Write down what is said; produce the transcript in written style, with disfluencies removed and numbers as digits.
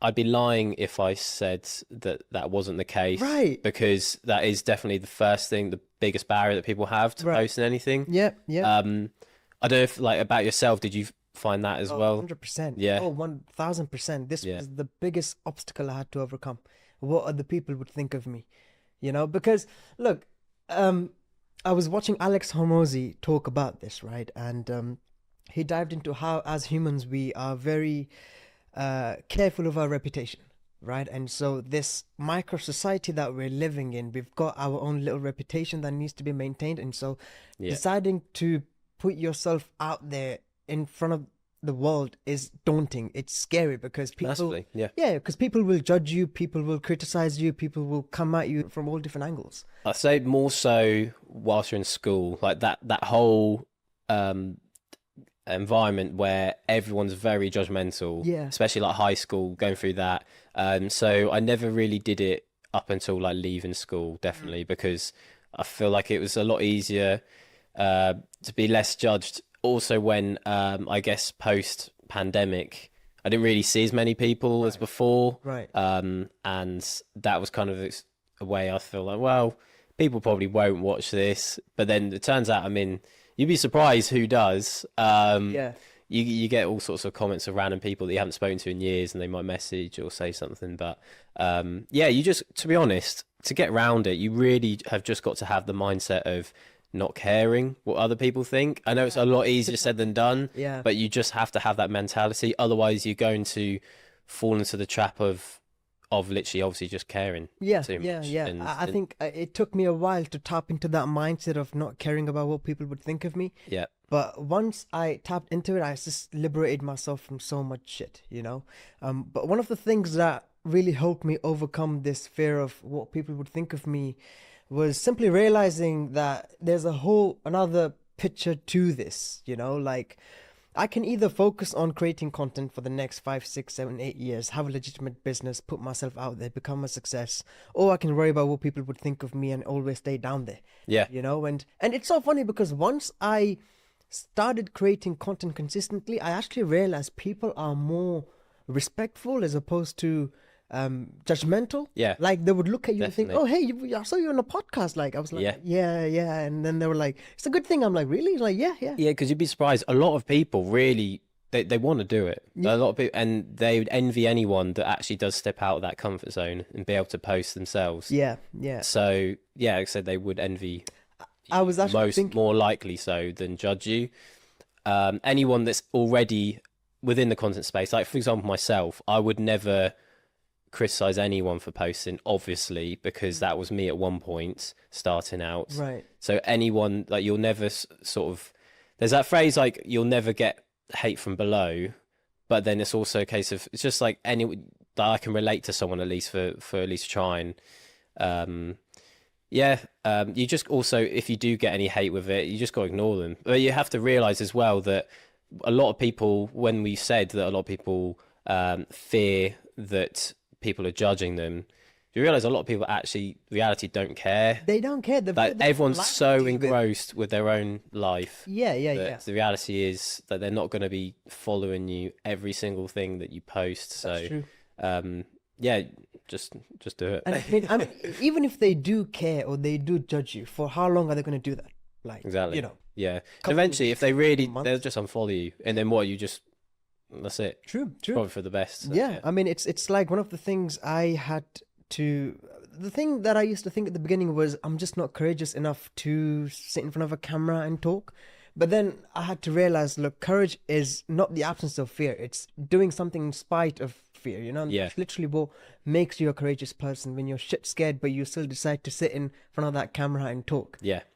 I'd be lying if I said that that wasn't the case. Right. Because that is definitely the first thing, the biggest barrier that people have to posting anything. Yeah, yeah. I don't know if, like, about yourself, did you find that as well? 100%. Yeah. Oh, 1000%. This Yeah. was the biggest obstacle I had to overcome. What other people would think of me, because look, I was watching Alex Hormozy talk about this, right? And he dived into how, as humans, we are very careful of our reputation, right? And so this micro society that we're living in, we've got our own little reputation that needs to be maintained. And so deciding to put yourself out there in front of the world is daunting. It's scary because people, Massively, yeah. because people will judge you, people will criticize you, people will come at you from all different angles. I say more so whilst you're in school, like that whole environment where everyone's very judgmental, especially like high school, going through that. So I never really did it up until like leaving school, definitely, because I feel like it was a lot easier to be less judged. Also, when I guess post pandemic, I didn't really see as many people as before, Right. And that was kind of a way I feel like, well, people probably won't watch this, but then it turns out, I mean, you'd be surprised who does. You get all sorts of comments of random people that you haven't spoken to in years, and they might message or say something. But you just, to be honest, to get around it, you really have just got to have the mindset of not caring what other people think. I know it's a lot easier said than done, but you just have to have that mentality. Otherwise, you're going to fall into the trap of literally, obviously, just caring too much. And I think it took me a while to tap into that mindset of not caring about what people would think of me. Yeah. But once I tapped into it, I just liberated myself from so much shit, But one of the things that really helped me overcome this fear of what people would think of me was simply realizing that there's another picture to this, like I can either focus on creating content for the next 5, 6, 7, 8 years, have a legitimate business, put myself out there, become a success, or I can worry about what people would think of me and always stay down there. Yeah. And it's so funny because once I started creating content consistently, I actually realized people are more respectful as opposed to judgmental. Like they would look at you and think, oh, hey, I saw you on a podcast. Like I was like, yeah. And then they were like, it's a good thing. I'm like, really? Like, yeah. Because you'd be surprised. A lot of people really, they want to do it. A lot of people, and they would envy anyone that actually does step out of that comfort zone and be able to post themselves. Yeah. So like I said, they would envy. I was actually more likely so than judge you. Anyone that's already within the content space, like for example myself, I would never criticize anyone for posting, obviously, because that was me at one point starting out. Right. So anyone, like, you'll never sort of, there's that phrase like you'll never get hate from below, but then it's also a case of, it's just like that I can relate to someone at least for at least trying. You just also, if you do get any hate with it, you just got to ignore them. But you have to realize as well that a lot of people, when we said that a lot of people fear that people are judging them, you realize a lot of people actually, reality, don't care. They don't care. Everyone's so engrossed with their own life. Yeah. The reality is that they're not going to be following you every single thing that you post. That's true. Just do it. And I mean, even if they do care or they do judge you, for how long are they going to do that? Like, exactly. Yeah. And eventually, if they really, they'll just unfollow you, and then what? That's it. True. Probably for the best. So, yeah. I mean, it's like one of the things I had to. The thing that I used to think at the beginning was I'm just not courageous enough to sit in front of a camera and talk. But then I had to realize, look, courage is not the absence of fear. It's doing something in spite of fear, It's literally what makes you a courageous person, when you're shit scared, but you still decide to sit in front of that camera and talk. Yeah.